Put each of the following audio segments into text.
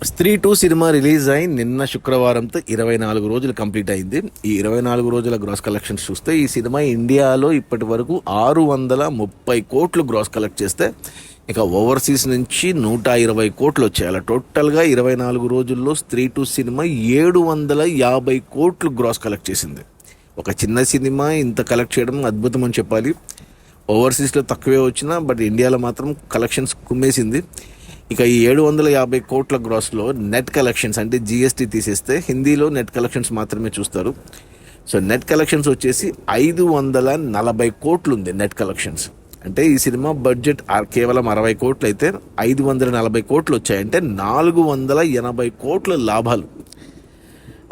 స్త్రీ 2 cinema release అయి నిన్న శుక్రవారంతో 24 రోజులు కంప్లీట్ అయింది. ఈ 24 రోజుల గ్రాస్ కలెక్షన్స్ చూస్తే ఈ సినిమా ఇండియాలో ఇప్పటి వరకు 630 కోట్లు గ్రాస్ కలెక్ట్ చేస్తే, ఇక ఓవర్సీస్ నుంచి 120 కోట్లు వచ్చాయి. అలా టోటల్గా 24 రోజుల్లో స్త్రీ 2 సినిమా 750 కోట్లు గ్రాస్ కలెక్ట్ చేసింది. ఒక చిన్న సినిమా ఇంత కలెక్ట్ చేయడం అద్భుతం అని చెప్పాలి. ఓవర్సీస్లో తక్కువే వచ్చినా బట్ ఇండియాలో మాత్రం కలెక్షన్స్ కుమ్మేసింది. ఇక ఈ 750 కోట్ల గ్రాస్లో నెట్ కలెక్షన్స్ అంటే జిఎస్టీ తీసేస్తే హిందీలో నెట్ కలెక్షన్స్ మాత్రమే చూస్తారు. సో నెట్ కలెక్షన్స్ వచ్చేసి 540 కోట్లు ఉంది నెట్ కలెక్షన్స్. అంటే ఈ సినిమా బడ్జెట్ కేవలం 60 కోట్లు అయితే 540 కోట్లు వచ్చాయంటే 480 కోట్ల లాభాలు.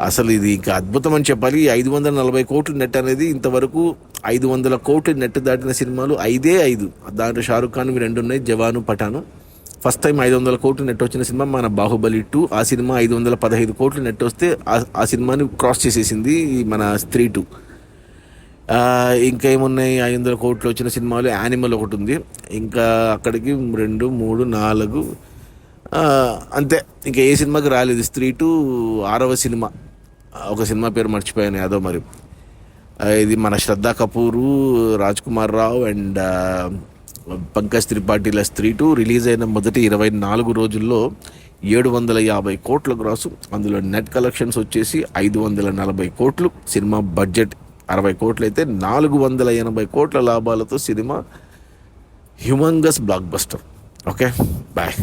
అసలు ఇది ఇంకా అద్భుతం అని చెప్పాలి. 540 కోట్లు నెట్ అనేది ఇంతవరకు 500 కోట్లు నెట్ దాటిన సినిమాలు 5. దాంట్లో షారుఖ్ ఖాన్ 2 ఉన్నాయి, జవాను, పఠాను. ఫస్ట్ టైం 500 కోట్లు నెట్ వచ్చిన సినిమా మన బాహుబలి 2. ఆ సినిమా 515 కోట్లు నెట్ వస్తే ఆ సినిమాని క్రాస్ చేసేసింది మన స్త్రీ 2. ఇంకా ఏమున్నాయి 500 కోట్లు వచ్చిన సినిమాలు? యానిమల్ ఒకటి ఉంది, ఇంకా అక్కడికి 2, 3, 4 అంతే. ఇంకా ఏ సినిమాకి రాలేదు. స్త్రీ 2 6వ సినిమా. ఒక సినిమా పేరు మర్చిపోయాను అదో మరి. ఇది మన శ్రద్ధా కపూరు, రాజ్ కుమార్ రావు అండ్ పంకజ్ త్రిపాఠిల స్త్రీ 2 రిలీజ్ అయిన మొదటి 24 రోజుల్లో 750 కోట్ల గ్రాసు. అందులో నెట్ కలెక్షన్స్ వచ్చేసి 540 కోట్లు. సినిమా బడ్జెట్ 60 కోట్లు అయితే 480 కోట్ల లాభాలతో cinema humongous blockbuster. Okay, bye.